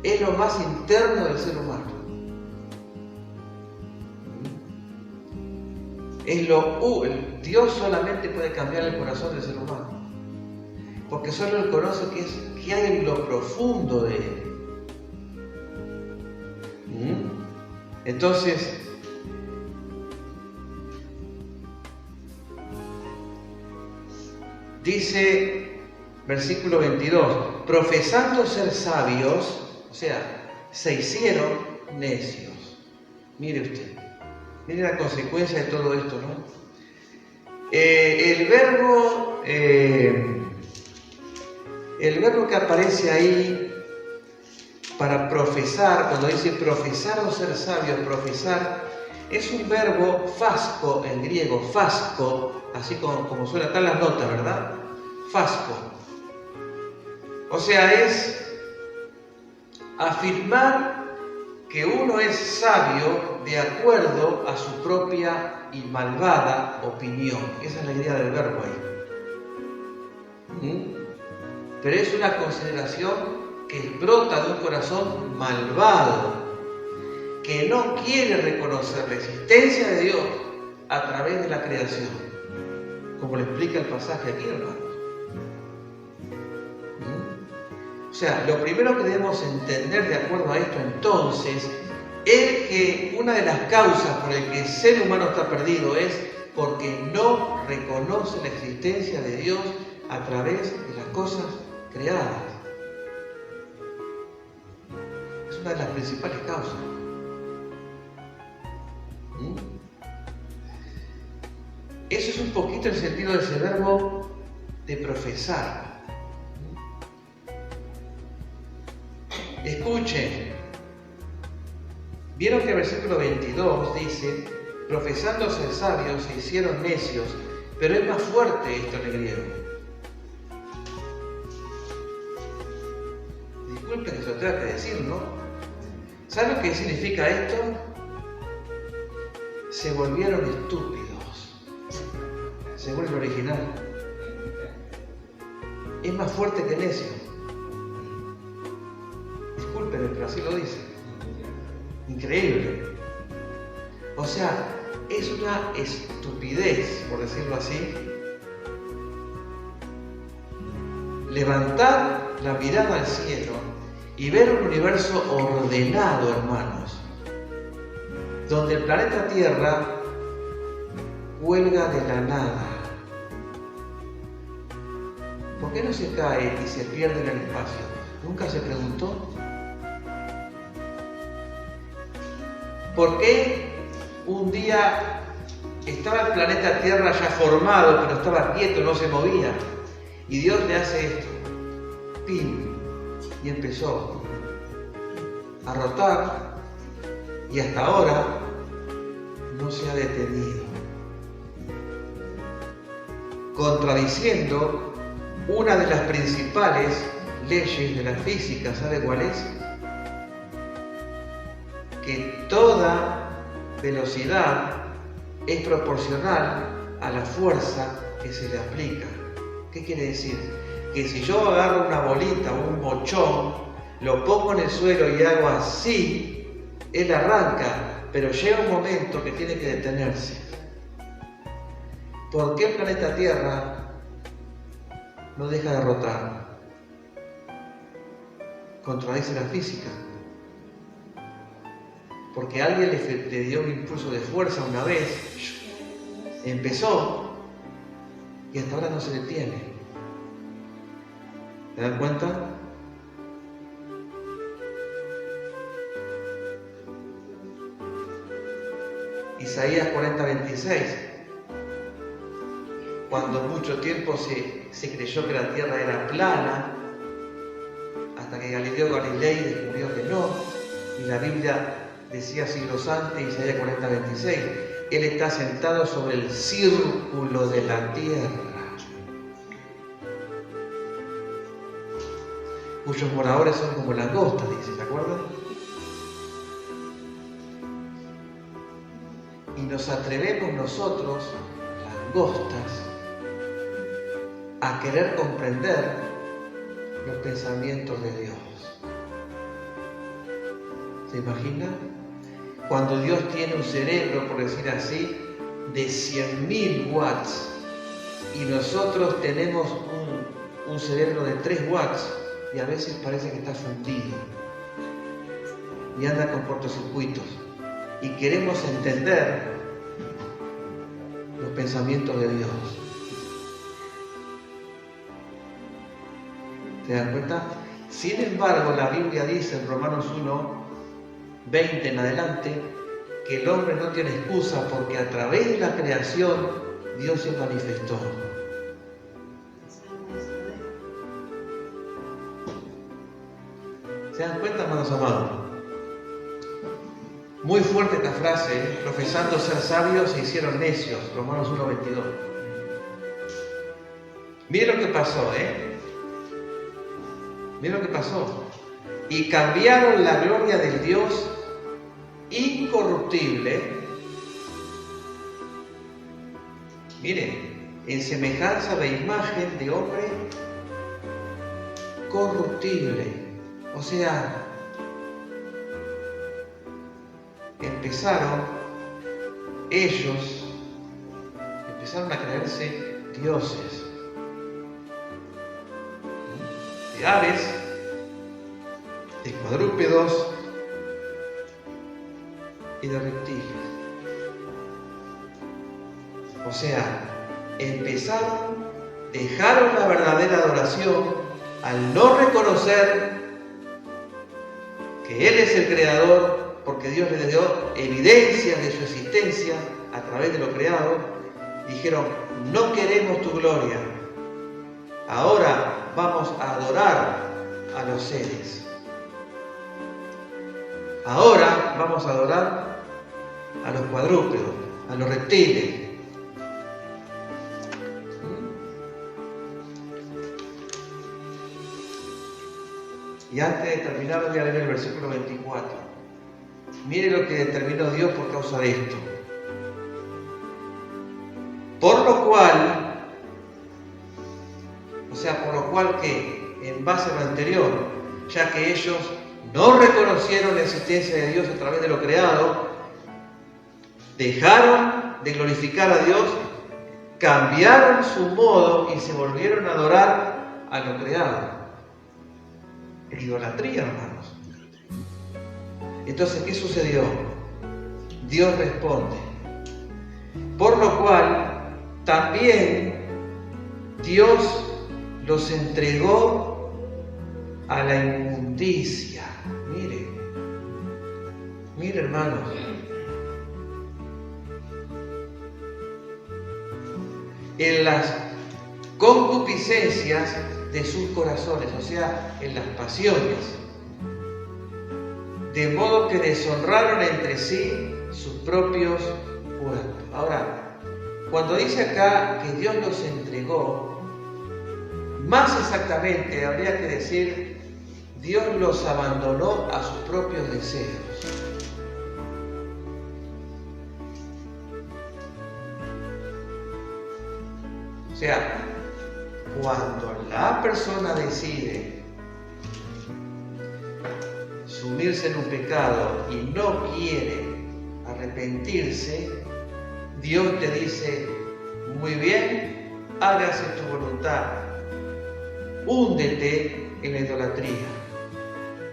Es lo más interno del ser humano. Dios solamente puede cambiar el corazón del ser humano, porque solo Él conoce qué hay en lo profundo de Él. Entonces, dice versículo 22, profesando ser sabios, o sea, se hicieron necios. Mire usted, mire la consecuencia de todo esto, ¿no? El verbo que aparece ahí para profesar, cuando dice profesar o ser sabios, profesar, es un verbo fasco en griego, fasco, así como suena, están las notas, ¿verdad? Fasco. O sea, es afirmar que uno es sabio de acuerdo a su propia y malvada opinión. Esa es la idea del verbo ahí. Pero es una consideración que brota de un corazón malvado, que no quiere reconocer la existencia de Dios a través de la creación, como le explica el pasaje aquí, hermanos. O sea, lo primero que debemos entender de acuerdo a esto entonces es que una de las causas por las que el ser humano está perdido es porque no reconoce la existencia de Dios a través de las cosas creadas. Es una de las principales causas. Eso es un poquito el sentido de ese verbo de profesar. Escuchen, vieron que el versículo 22 dice, profesando ser sabios se hicieron necios, pero es más fuerte esto en el griego. Disculpen que se lo tenga que decir, ¿no? ¿Saben lo que significa esto? se volvieron estúpidos, según el original. Es más fuerte que necio. Discúlpenme, pero así lo dice. Increíble. O sea, es una estupidez, por decirlo así, levantar la mirada al cielo y ver un universo ordenado, hermanos, donde el planeta Tierra cuelga de la nada. ¿Por qué no se cae y se pierde en el espacio? ¿Nunca se preguntó? ¿Por qué un día estaba el planeta Tierra ya formado, pero estaba quieto, no se movía? Y Dios le hace esto, ¡pim! Y empezó a rotar, y hasta ahora no se ha detenido, contradiciendo una de las principales leyes de la física. ¿Sabe cuál es? Que toda velocidad es proporcional a la fuerza que se le aplica. ¿Qué quiere decir? Que si yo agarro una bolita o un mochón, lo pongo en el suelo y hago así, él arranca, pero llega un momento que tiene que detenerse. ¿Por qué el planeta Tierra no deja de rotar? Contradice la física. Porque alguien le dio un impulso de fuerza una vez, empezó y hasta ahora no se detiene. ¿Se dan cuenta? Isaías 40:26. Cuando mucho tiempo se creyó que la tierra era plana, hasta que Galileo Galilei descubrió que no, y la Biblia decía siglos antes, Isaías 40:26, Él está sentado sobre el círculo de la tierra, cuyos moradores son como langostas, dice, ¿se acuerdan? Y nos atrevemos nosotros, langostas, a querer comprender los pensamientos de Dios. ¿Se imagina? Cuando Dios tiene un cerebro, por decir así, de 100.000 watts y nosotros tenemos un cerebro de 3 watts y a veces parece que está fundido y anda con cortocircuitos y queremos entender los pensamientos de Dios. ¿Se dan cuenta? Sin embargo, la Biblia dice en Romanos 1:20 en adelante, que el hombre no tiene excusa porque a través de la creación Dios se manifestó. ¿Se dan cuenta, hermanos amados? Muy fuerte esta frase, ¿eh? Profesando ser sabios se hicieron necios, Romanos 1:22. Miren lo que pasó, Miren lo que pasó. Y cambiaron la gloria del Dios incorruptible, miren, en semejanza de imagen de hombre corruptible. O sea, ellos empezaron a creerse dioses, de aves, de cuadrúpedos y de reptiles. O sea, dejaron la verdadera adoración al no reconocer que Él es el Creador, porque Dios les dio evidencias de su existencia a través de lo creado. Dijeron, no queremos tu gloria, ahora vamos a adorar a los seres. Ahora vamos a adorar a los cuadrúpedos, a los reptiles. Y antes de terminar voy a leer el versículo 24. Mire lo que determinó Dios por causa de esto. cual que, en base a lo anterior, ya que ellos no reconocieron la existencia de Dios a través de lo creado, dejaron de glorificar a Dios, cambiaron su modo y se volvieron a adorar a lo creado. Idolatría, hermanos. Entonces, ¿qué sucedió? Dios responde. Por lo cual, también Dios los entregó a la inmundicia. Mire, hermanos. En las concupiscencias de sus corazones, o sea, en las pasiones, de modo que deshonraron entre sí sus propios cuerpos. Ahora, cuando dice acá que Dios los entregó, más exactamente habría que decir, Dios los abandonó a sus propios deseos. O sea, cuando la persona decide sumirse en un pecado y no quiere arrepentirse, Dios te dice, muy bien, hágase tu voluntad, húndete en la idolatría.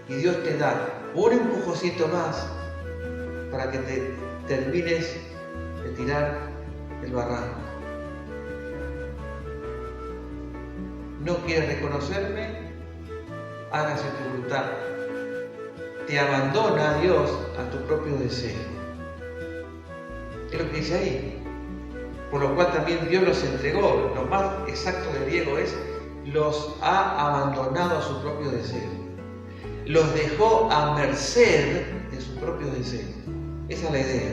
Y Dios te da un empujoncito más para que te termines de tirar el barranco. ¿No quieres reconocerme? Hágase tu voluntad. Te abandona Dios a tu propio deseo. Es lo que dice ahí. Por lo cual también Dios los entregó. Lo más exacto del griego es, los ha abandonado a su propio deseo. Los dejó a merced de su propio deseo. Esa es la idea.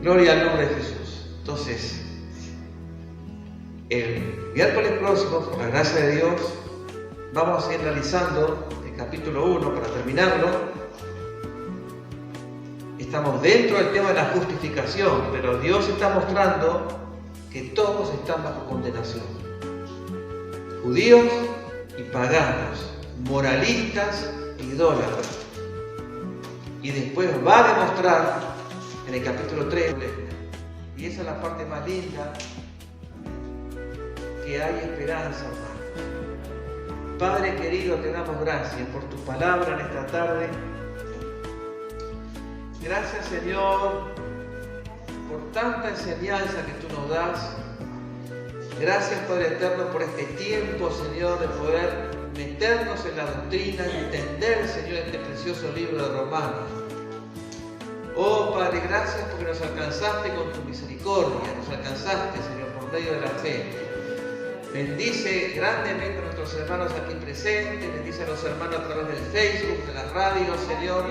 Gloria al nombre de Jesús. Entonces, el miércoles próximo, por la gracia de Dios, vamos a ir realizando el capítulo 1 para terminarlo. Estamos dentro del tema de la justificación, pero Dios está mostrando que todos están bajo condenación. Judíos y paganos, moralistas e idólatras. Y después va a demostrar en el capítulo 3, y esa es la parte más linda, que hay esperanza, hermano. Padre querido, te damos gracias por tu palabra en esta tarde. Gracias, Señor, por tanta enseñanza que tú nos das. Gracias, Padre eterno, por este tiempo, Señor, de poder meternos en la doctrina y entender, Señor, este precioso libro de Romanos. Oh, Padre, gracias porque nos alcanzaste con tu misericordia, nos alcanzaste, Señor, por medio de la fe. Bendice grandemente a nuestros hermanos aquí presentes, bendice a los hermanos a través del Facebook, de la radio, Señor.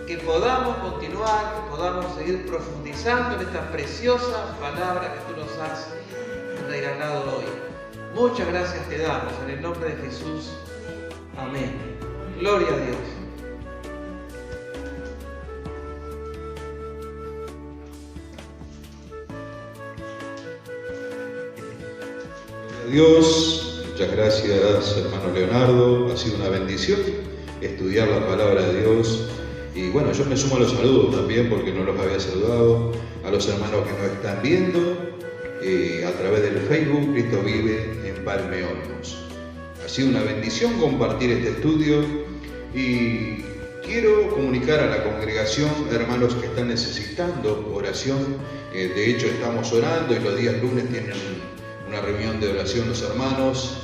Que podamos continuar, que podamos seguir profundizando en esta preciosa palabra que tú nos has regalado hoy. Muchas gracias te damos en el nombre de Jesús. Amén. Gloria a Dios. Dios, muchas gracias, hermano Leonardo. Ha sido una bendición estudiar la palabra de Dios. Y bueno, yo me sumo a los saludos también porque no los había saludado. A los hermanos que nos están viendo a través del Facebook, Cristo vive en Palme Olmos. Ha sido una bendición compartir este estudio y quiero comunicar a la congregación, hermanos que están necesitando oración. De hecho, estamos orando y los días lunes tienen una reunión de oración los hermanos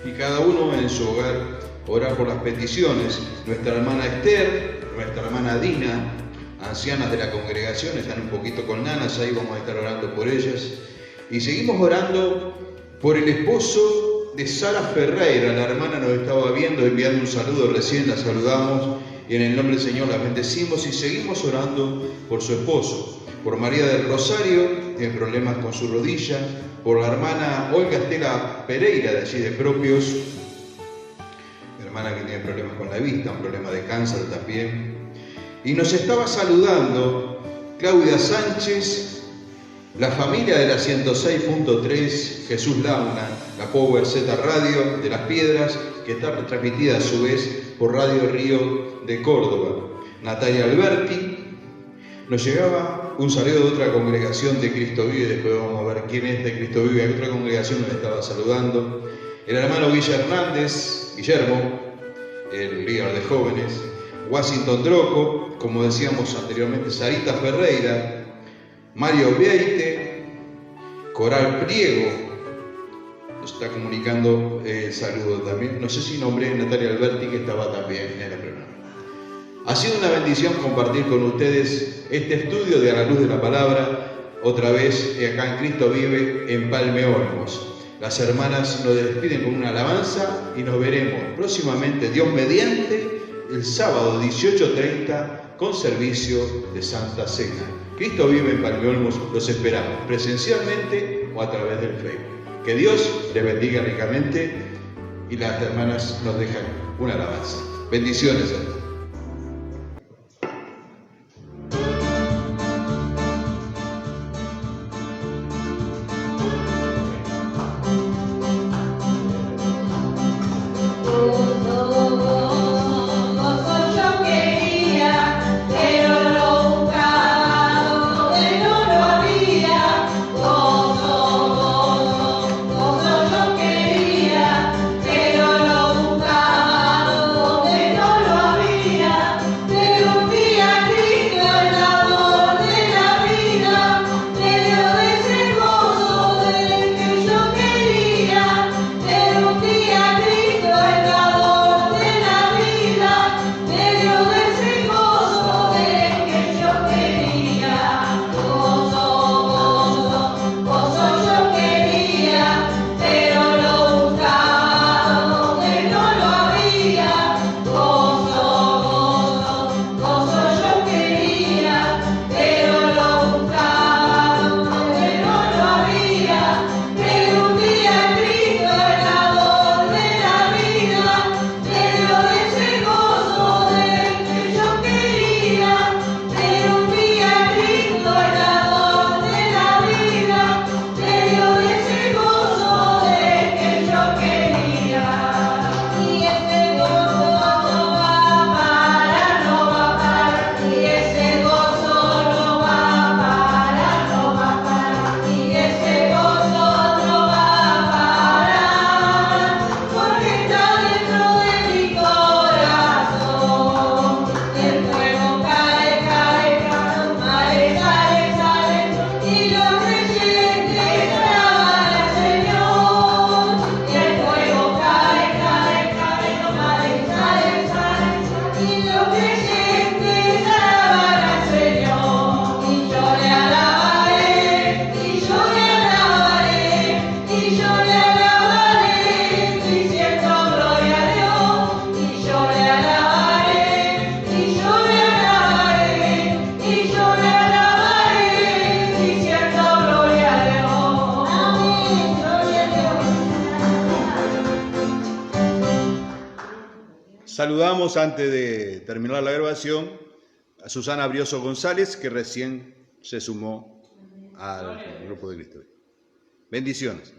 y cada uno en su hogar orar por las peticiones. Nuestra hermana Esther, nuestra hermana Dina, ancianas de la congregación, están un poquito con nanas, ahí vamos a estar orando por ellas. Y seguimos orando por el esposo de Sara Ferreira. La hermana nos estaba viendo, enviando un saludo, recién la saludamos y en el nombre del Señor la bendecimos y seguimos orando por su esposo. Por María del Rosario, tiene problemas con su rodilla. Por la hermana Olga Estela Pereira, de allí de Propios, hermana que tiene problemas con la vista, un problema de cáncer también. Y nos estaba saludando Claudia Sánchez La familia de la 106.3 Jesús Launa, la Power Z Radio de Las Piedras, que está retransmitida a su vez por Radio Río de Córdoba. Natalia Alberti. Nos llegaba un saludo de otra congregación de Cristo Vive, después vamos a ver quién es de Cristo Vive. Hay otra congregación que me estaba saludando. El hermano Guillermo, el líder de jóvenes. Washington Droco, como decíamos anteriormente, Sarita Ferreira, Mario Beite, Coral Priego, nos está comunicando el saludo también. No sé si nombré a Natalia Alberti, que estaba también en el programa. Ha sido una bendición compartir con ustedes este estudio de A la Luz de la Palabra, otra vez acá en Cristo Vive, en Palme Olmos. Las hermanas nos despiden con una alabanza y nos veremos próximamente, Dios mediante, el sábado 18:30 con servicio de Santa Cena. Cristo Vive en Palme Olmos, los esperamos presencialmente o a través del Facebook. Que Dios les bendiga ricamente y las hermanas nos dejan una alabanza. Bendiciones. Saludamos antes de terminar la grabación a Susana Brioso González, que recién se sumó al grupo de Cristo. Bendiciones.